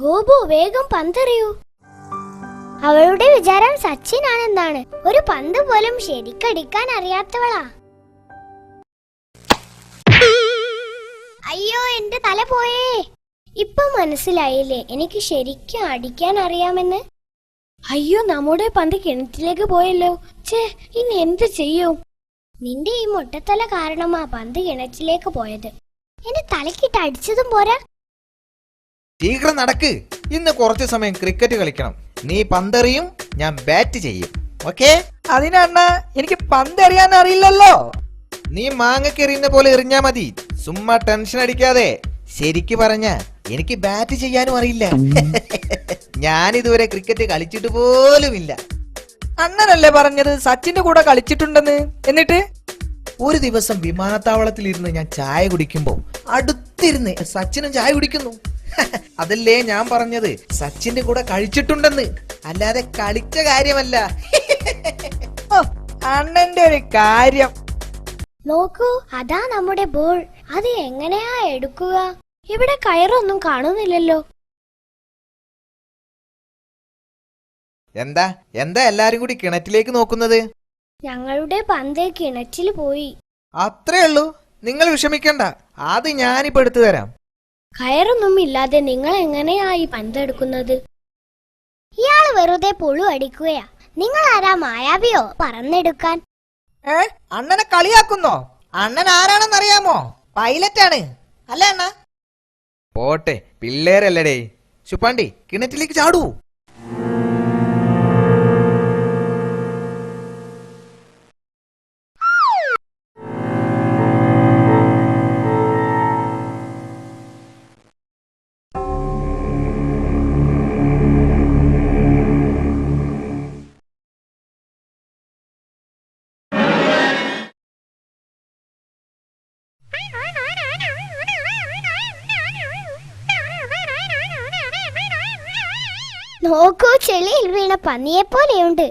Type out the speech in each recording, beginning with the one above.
ഗോപു വേഗം പന്തെറിയൂ. അവളുടെ വിചാരം സച്ചിനാണെന്നാണ്. ഒരു പന്ത് പോലും ശരിക്കടിക്കാൻ അറിയാത്തവളാ. അയ്യോ, എന്റെ തല പോയേ. ഇപ്പൊ മനസ്സിലായില്ലേ എനിക്ക് ശരിക്കും അടിക്കാൻ അറിയാമെന്ന്? അയ്യോ, നമ്മുടെ പന്ത് കിണറ്റിലേക്ക് പോയല്ലോ. ഛേ, ഇനി എന്ത് ചെയ്യും? നിന്റെ ഈ മുട്ടത്തല കാരണമാ പന്ത് കിണറ്റിലേക്ക് പോയത്. എന്റെ തലക്കിട്ട് അടിച്ചതും പോരാ. ശീഘ്രം നടക്ക്. ഇന്ന് കുറച്ചു സമയം ക്രിക്കറ്റ് കളിക്കണം. നീ പന്തെറിയും, ഞാൻ ബാറ്റ് ചെയ്യും. ഓക്കേ? അതിനണ്ണ എനിക്ക് പന്തെറിയാൻ അറിയില്ലല്ലോ. നീ മാങ്ങക്കെറിയുന്ന പോലെ എറിഞ്ഞാ മതി. സുമ്മാ ടെൻഷൻ അടിക്കാതെ. ശരിക്ക് പറഞ്ഞ എനിക്ക് ബാറ്റ് ചെയ്യാനും അറിയില്ല. ഞാൻ ഇതുവരെ ക്രിക്കറ്റ് കളിച്ചിട്ട് പോലുമില്ല. അണ്ണനല്ലേ പറഞ്ഞത് സച്ചിന്റെ കൂടെ കളിച്ചിട്ടുണ്ടെന്ന്? എന്നിട്ട് ഒരു ദിവസം വിമാനത്താവളത്തിൽ ഇരുന്ന് ഞാൻ ചായ കുടിക്കുമ്പോ അടുത്തിരുന്ന് സച്ചിനും ചായ കുടിക്കുന്നു. അതല്ലേ ഞാൻ പറഞ്ഞത് സച്ചിന്റെ കൂടെ കഴിച്ചിട്ടുണ്ടെന്ന്, അല്ലാതെ കളിച്ച കാര്യമല്ല. അണ്ണന്റെ ഒരു കാര്യം നോക്കൂ, അതാ നമ്മുടെ ബോൾ. അത് എങ്ങനെയാ എടുക്കുക? ഇവിടെ കയറൊന്നും കാണുന്നില്ലല്ലോ. എന്താ എന്താ എല്ലാരും കൂടി കിണറ്റിലേക്ക് നോക്കുന്നത്? ഞങ്ങളുടെ പന്ത് കിണറ്റിൽ പോയി. അത്രേ ഉള്ളൂ. നിങ്ങൾ വിഷമിക്കണ്ട, അത് ഞാനിപ്പോ എടുത്തു തരാം. കയറൊന്നും ഇല്ലാതെ നിങ്ങൾ എങ്ങനെയാ ഈ പന്ത് എടുക്കുന്നത്? ഇയാള് വെറുതെ പുളു അടിക്കുകയാ. നിങ്ങൾ ആരാ, മായാവിയോ പറന്നെടുക്കാൻ? അണ്ണനെ കളിയാക്കുന്നോ? അണ്ണൻ ആരാണെന്നറിയാമോ? പൈലറ്റാണ് അല്ലേ അണ്ണ? പോട്ടെ, പിള്ളേരല്ലടേ. ശുപ്പാണ്ടി, കിണറ്റിലേക്ക് ചാടൂ. നോക്കൂ, ചെളിയിൽ വീണ പന്നിയെ പോലെയുണ്ട്.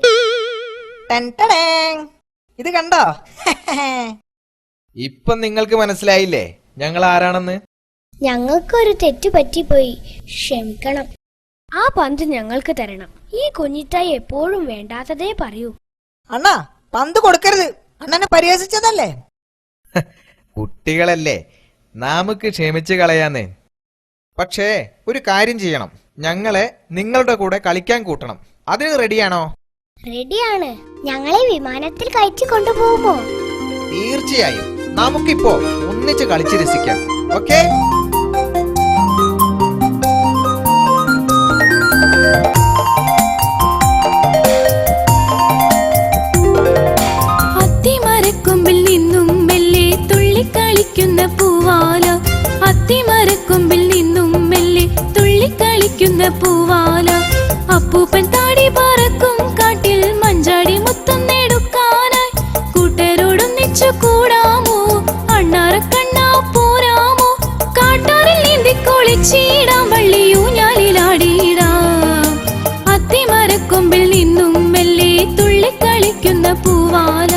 ഇത് കണ്ടോ? ഇപ്പൊ നിങ്ങൾക്ക് മനസ്സിലായില്ലേ ഞങ്ങൾ ആരാണെന്ന്? ഞങ്ങൾക്കൊരു തെറ്റ് പറ്റിപ്പോയി, ക്ഷമിക്കണം. ആ പന്ത് ഞങ്ങൾക്ക് തരണം. ഈ കുഞ്ഞിത്തായി എപ്പോഴും വേണ്ടാത്തതേ പറയൂ. അണ്ണാ, പന്ത് കൊടുക്കരുത്. അണ്ണനെ പരിഹസിച്ചതല്ലേ? കുട്ടികളല്ലേ, നമുക്ക് ക്ഷമിച്ച് കളയാന്നേ. പക്ഷേ ഒരു കാര്യം ചെയ്യണം, ഞങ്ങളെ നിങ്ങളുടെ കൂടെ കളിക്കാൻ കൂട്ടണം. അതിന് റെഡിയാണോ? റെഡിയാണ്. ഞങ്ങളെ വിമാനത്തിൽ കയറ്റി കൊണ്ടുപോകുമോ? തീർച്ചയായും. നമുക്കിപ്പോ ഒന്നിച്ച് കളിച്ച് രസിക്കാം. ഓക്കേ? അത്തിമരക്കൊമ്പിൽ നിന്നും മെല്ലെ തുള്ളിക്കളിക്കുന്ന പൂവാല, അത്തിമരക്കൊമ്പിൽ നിന്നും മെല്ലെ തുള്ളിക്കളിക്കുന്ന പൂവാല. അപ്പൂപ്പൻ താടി പറക്കും കാട്ടിൽ മഞ്ചാടി മുത്തം നേടുക്കാനായി. കൂട്ടരോടൊന്നിച്ചു കൂടാമോ? അണ്ണാറക്കണ്ണാ പോരാമോ? കാട്ടാറിൽ നീന്തി കുളിച്ചിടാം, വള്ളിയൂഞ്ഞാലിലാടിയിടാം. അത്തിമരക്കൊമ്പിൽ നിന്നും മെല്ലെ തുള്ളിക്കളിക്കുന്ന പൂവാല.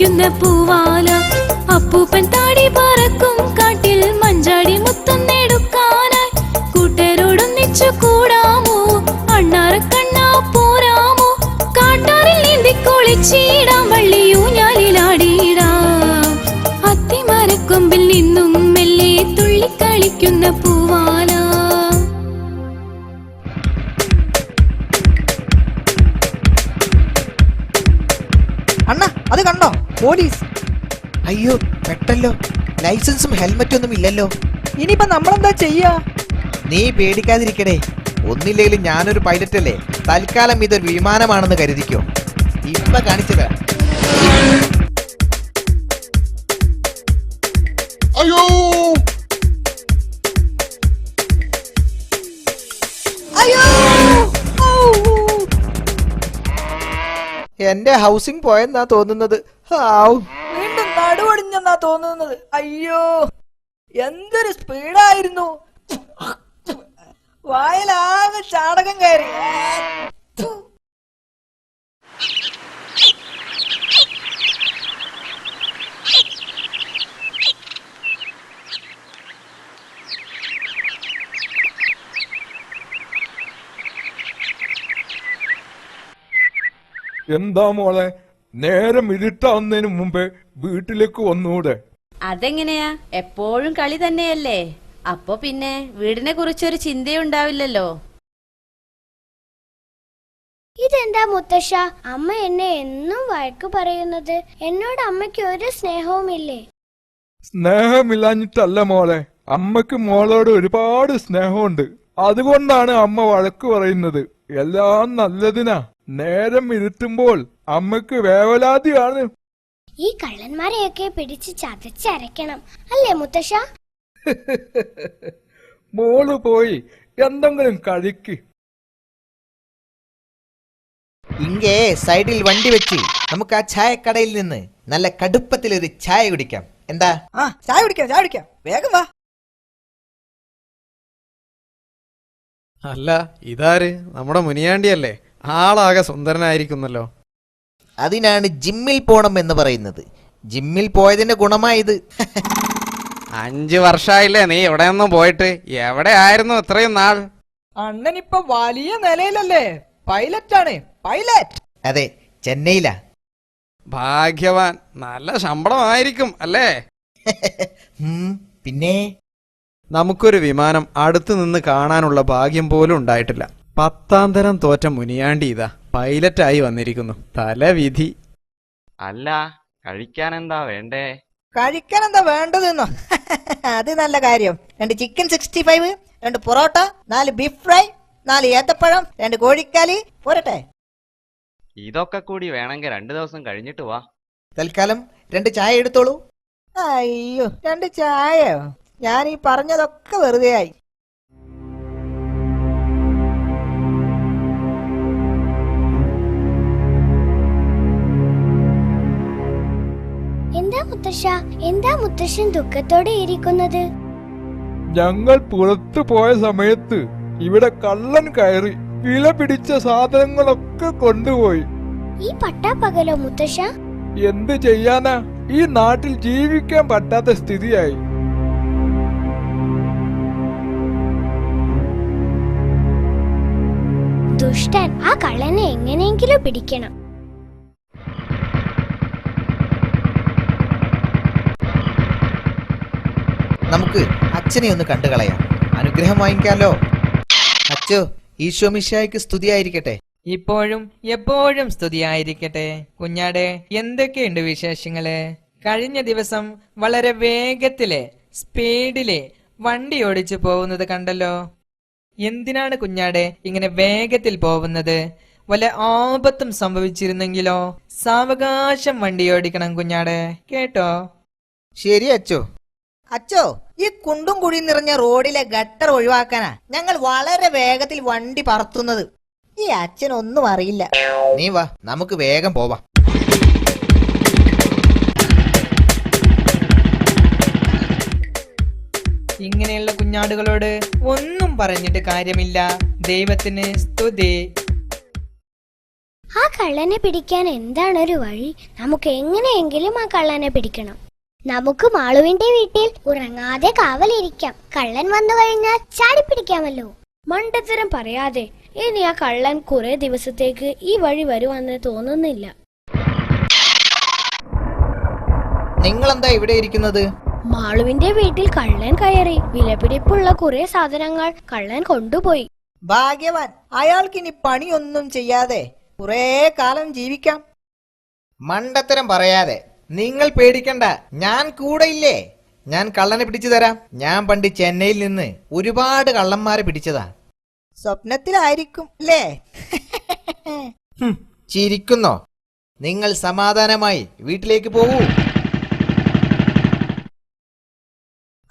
കളിക്കുന്ന പൂവാല. അപ്പൂപ്പൻ താടി പറക്കും കാട്ടിൽ മഞ്ചാടി മുത്തുന്നെടുക്കാനായി. കൂട്ടരോടൊന്നിച്ചു കൂടാമോ അണ്ണാറക്കണ്ണാ പോരാമോ? കാട്ടാറിൽ നീന്തി കുളിച്ചിടാം വള്ളിയൂഞ്ഞാലിലാടിയിടാം. അത്തിമരക്കൊമ്പിൽ നിന്നും മെല്ലെ തുള്ളിക്കളിക്കുന്ന പൂവാല. അണ്ണ അത് കണ്ടോ? പോലീസ്. അയ്യോ പെട്ടല്ലോ, ലൈസൻസും ഹെൽമറ്റും ഒന്നും ഇല്ലല്ലോ. ഇനിയിപ്പൊ നമ്മളെന്താ ചെയ്യാ? നീ പേടിക്കാതിരിക്കടേ, ഒന്നില്ലെങ്കിലും ഞാനൊരു പൈലറ്റ് അല്ലേ. തൽക്കാലം ഇതൊരു വിമാനമാണെന്ന് കരുതിക്കോ. ഇപ്പൊ കാണിച്ചത് അയ്യോ അയ്യോ! എന്റെ ഹൗസിംഗ് പോയെന്നാ തോന്നുന്നത്. ഹാവ്. വീണ്ടും നടുവടിഞ്ഞെന്നാ തോന്നുന്നത്. അയ്യോ, എന്തൊരു സ്പീഡായിരുന്നു! വായിലാകെ ചാടകം കയറി. എന്താ മോളെ, നേരം ഇരുട്ടാവുന്നതിന് മുമ്പേ വീട്ടിലേക്ക് വന്നൂടെ? അതെങ്ങനെയാ? എപ്പോഴും കളി തന്നെയല്ലേ. അപ്പൊ പിന്നെ വീടിനെ കുറിച്ചൊരു ചിന്തയുണ്ടാവില്ലല്ലോ. ഇതെന്താ മുത്തശ്ശ, അമ്മ എന്നെ എന്നും വഴക്ക് പറയുന്നത്? എന്നോട് അമ്മയ്ക്ക് ഒരു സ്നേഹവുമില്ലേ? സ്നേഹമില്ലാഞ്ഞിട്ടല്ല മോളെ, അമ്മക്ക് മോളോട് ഒരുപാട് സ്നേഹമുണ്ട്. അതുകൊണ്ടാണ് അമ്മ വഴക്ക് പറയുന്നത്. എല്ലാം നല്ലതിനാ. നേരം ഇരുട്ടുമ്പോൾ അമ്മക്ക് വേവലാതിയാണ്. ഈ കള്ളന്മാരെയൊക്കെ പിടിച്ച് ചതച്ചരയ്ക്കണം അല്ലേ മുത്തശ്ശ? മോള് പോയി എന്തെങ്കിലും കഴിക്ക്. ഇങ്ങേ സൈഡിൽ വണ്ടി വെച്ച് നമുക്ക് ആ ചായക്കടയിൽ നിന്ന് നല്ല കടുപ്പത്തിലൊരു ചായ കുടിക്കാം. എന്താ? ആ, ചായ കുടിക്കാം, ചായ കുടിക്കാം. വേഗം വാ. അല്ല, ഇതാര്? നമ്മുടെ മുനിയാണ്ടിയല്ലേ? ആളാകെ സുന്ദരനായിരിക്കുന്നല്ലോ. അതിനാണ് ജിമ്മിൽ പോണം എന്ന് പറയുന്നത്. ജിമ്മിൽ പോയതിന്റെ ഗുണമായത്. 5 വർഷമായില്ലേ നീ ഇവിടെ ഒന്നും പോയിട്ട്? എവിടെ ആയിരുന്നു ഇത്രയും നാൾ? അണ്ണനിപ്പൊ വലിയ നിലയിലല്ലേ? പൈലറ്റാണ്, പൈലറ്റ്. അതെ, ചെന്നൈയിലാ. ഭാഗ്യവാൻ. നല്ല ശമ്പളമായിരിക്കും അല്ലേ? പിന്നെ നമുക്കൊരു വിമാനം അടുത്തു നിന്ന് കാണാനുള്ള ഭാഗ്യം പോലും ഉണ്ടായിട്ടില്ല. 10ാം തരം തോറ്റ മുനിയാണ്ടി ഇതാ പൈലറ്റായി വന്നിരിക്കുന്നു. തലവിധി. അല്ല, കഴിക്കാൻ എന്താ വേണ്ടേ? കഴിക്കാൻ എന്താ വേണ്ടതെന്നോ? അത് നല്ല കാര്യം. 2 ചിക്കൻ 65, 2 പൊറോട്ട, 4 ബീഫ് ഫ്രൈ, 4 ഏത്തപ്പഴം, 2 കോഴിക്കാലി പോരട്ടെ? ഇതൊക്കെ കൂടി വേണമെങ്കിൽ 2 ദിവസം കഴിഞ്ഞിട്ട് വാ. തൽക്കാലം 2 ചായ എടുത്തോളൂ. അയ്യോ, 2 ചായയോ? ഞാൻ ഈ പറഞ്ഞതൊക്കെ വെറുതെ ആയി. എന്താ മുത്തശ്ശൻ ദുഃഖത്തോടെ ഇരിക്കുന്നത്? ഞങ്ങൾ പുറത്തു പോയ സമയത്ത് ഇവിടെ കള്ളൻ കയറി വില പിടിച്ച സാധനങ്ങളൊക്കെ കൊണ്ടുപോയി. ഈ പട്ടാപ്പകലോ മുത്തശ്ശ? എന്ത് ചെയ്യാനാ, ഈ നാട്ടിൽ ജീവിക്കാൻ പറ്റാത്ത സ്ഥിതിയായി. ദുഷ്ടൻ, ആ കള്ളനെ എങ്ങനെയെങ്കിലും പിടിക്കണം. നമുക്ക് അച്ഛനെ ഒന്ന് കണ്ടുകളയാം, അനുഗ്രഹം വാങ്ങിക്കാലോ. അച്ഛോ, ഈശോ മിശിഹായ്ക്ക് സ്തുതിയായിരിക്കട്ടെ. ഇപ്പോഴും എപ്പോഴും സ്തുതിയായിരിക്കട്ടെ. കുഞ്ഞാടെ, എന്തൊക്കെയുണ്ട് വിശേഷങ്ങള്? കഴിഞ്ഞ ദിവസം വളരെ വേഗത്തില് സ്പീഡില് വണ്ടി ഓടിച്ചു പോകുന്നത് കണ്ടല്ലോ. എന്തിനാണ് കുഞ്ഞാടെ ഇങ്ങനെ വേഗത്തിൽ പോകുന്നത്? വല്ല ആപത്തും സംഭവിച്ചിരുന്നെങ്കിലോ? സാവകാശം വണ്ടി ഓടിക്കണം കുഞ്ഞാടെ, കേട്ടോ? ശരി അച്ഛോ. അച്ചോ, ഈ കുണ്ടും കുഴി നിറഞ്ഞ റോഡിലെ ഗട്ടർ ഒഴിവാക്കാനാ ഞങ്ങൾ വളരെ വേഗത്തിൽ വണ്ടി പറത്തുന്നത്. ഈ അച്ഛനൊന്നും അറിയില്ല. നീ വാ, നമുക്ക് വേഗം പോവാം. ഇങ്ങനെയുള്ള കുഞ്ഞാടുകളോട് ഒന്നും പറഞ്ഞിട്ട് കാര്യമില്ല. ദൈവത്തിന് സ്തുതി. ആ കള്ളനെ പിടിക്കാൻ എന്താണൊരു വഴി? നമുക്ക് എങ്ങനെയെങ്കിലും ആ കള്ളനെ പിടിക്കണം. നമുക്ക് മാളുവിന്റെ വീട്ടിൽ ഉറങ്ങാതെ കാവലിരിക്കാം. കള്ളൻ വന്നു കഴിഞ്ഞാൽ ചാടി പിടിക്കാമല്ലോ. മണ്ടത്തരം പറയാതെ. ഇനി ആ കള്ളൻ കുറെ ദിവസത്തേക്ക് ഈ വഴി വരുവാന്ന് തോന്നുന്നില്ല. നിങ്ങളെന്താ ഇവിടെ ഇരിക്കുന്നത്? മാളുവിന്റെ വീട്ടിൽ കള്ളൻ കയറി. വിലപിടിപ്പുള്ള കുറെ സാധനങ്ങൾ കള്ളൻ കൊണ്ടുപോയി. ഭാഗ്യവാൻ, അയാൾക്കിനി പണിയൊന്നും ചെയ്യാതെ കുറെ കാലം ജീവിക്കാം. മണ്ടത്തരം പറയാതെ. നിങ്ങൾ പേടിക്കണ്ട, ഞാൻ കൂടെ ഇല്ലേ. ഞാൻ കള്ളനെ പിടിച്ചു തരാം. ഞാൻ പണ്ട് ചെന്നൈയിൽ നിന്ന് ഒരുപാട് കള്ളന്മാരെ പിടിച്ചതാ. സ്വപ്നത്തിലായിരിക്കും അല്ലേ? ചിരിക്കുന്നോ? നിങ്ങൾ സമാധാനമായി വീട്ടിലേക്ക് പോകൂ.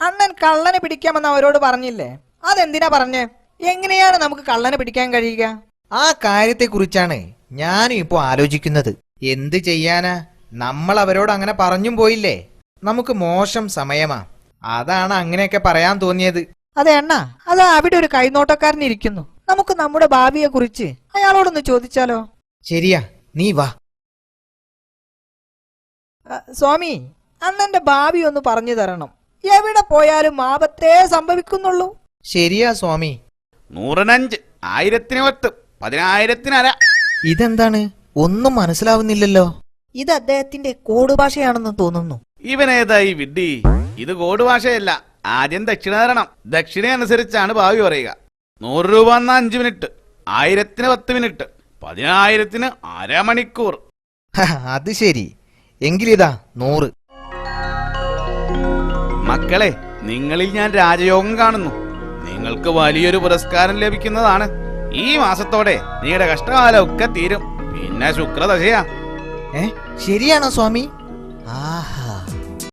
അണ്ണൻ കള്ളനെ പിടിക്കാമെന്ന് അവരോട് പറഞ്ഞില്ലേ? അതെന്തിനാ പറഞ്ഞേ? എങ്ങനെയാണ് നമുക്ക് കള്ളനെ പിടിക്കാൻ കഴിയുക? ആ കാര്യത്തെക്കുറിച്ചാണ് ഞാനും ഇപ്പോ ആലോചിക്കുന്നത്. എന്ത് ചെയ്യാനാ, നമ്മൾ അവരോട് അങ്ങനെ പറഞ്ഞും പോയില്ലേ. നമുക്ക് മോശം സമയമാ, അതാണ് അങ്ങനെയൊക്കെ പറയാൻ തോന്നിയത്. അതെ അണ്ണ, അതാ അവിടെ ഒരു കൈനോട്ടക്കാരൻ ഇരിക്കുന്നു. നമുക്ക് നമ്മുടെ ഭാവിയെ കുറിച്ച് അയാളോടൊന്ന് ചോദിച്ചാലോ? ശരിയാ, നീ വാ. സ്വാമി, അണ്ണന്റെ ഭാവി ഒന്ന് പറഞ്ഞു തരണം. എവിടെ പോയാലും ആപത്തേ സംഭവിക്കുന്നുള്ളൂ. ശരിയാ സ്വാമി. 105, 1010, 10,000 ഇതെന്താണ്? ഒന്നും മനസ്സിലാവുന്നില്ലല്ലോ. ഇത് അദ്ദേഹത്തിന്റെ കോഡ് ഭാഷയാണെന്ന് തോന്നുന്നു. ഇവനേതായി വിഡ്ഢി? ഇത് കോഡ് ഭാഷയല്ല. ആദ്യം ദക്ഷിണ തരണം. ദക്ഷിണ അനുസരിച്ചാണ് ഭാവി പറയുക. 100 രൂപ 5 മിനിറ്റ്, 1000 10 മിനിറ്റ്, 10,000 അരമണിക്കൂർ. അത് ശരി. എങ്കിലിതാ 100. മക്കളെ, നിങ്ങളിൽ ഞാൻ രാജയോഗം കാണുന്നു. നിങ്ങൾക്ക് വലിയൊരു പുരസ്കാരം ലഭിക്കുന്നതാണ്. ഈ മാസത്തോടെ നിങ്ങളുടെ കഷ്ടകാലമൊക്കെ തീരും. പിന്നെ ശുക്രദശയാ. ശരിയാണോ സ്വാമി? ആഹാ,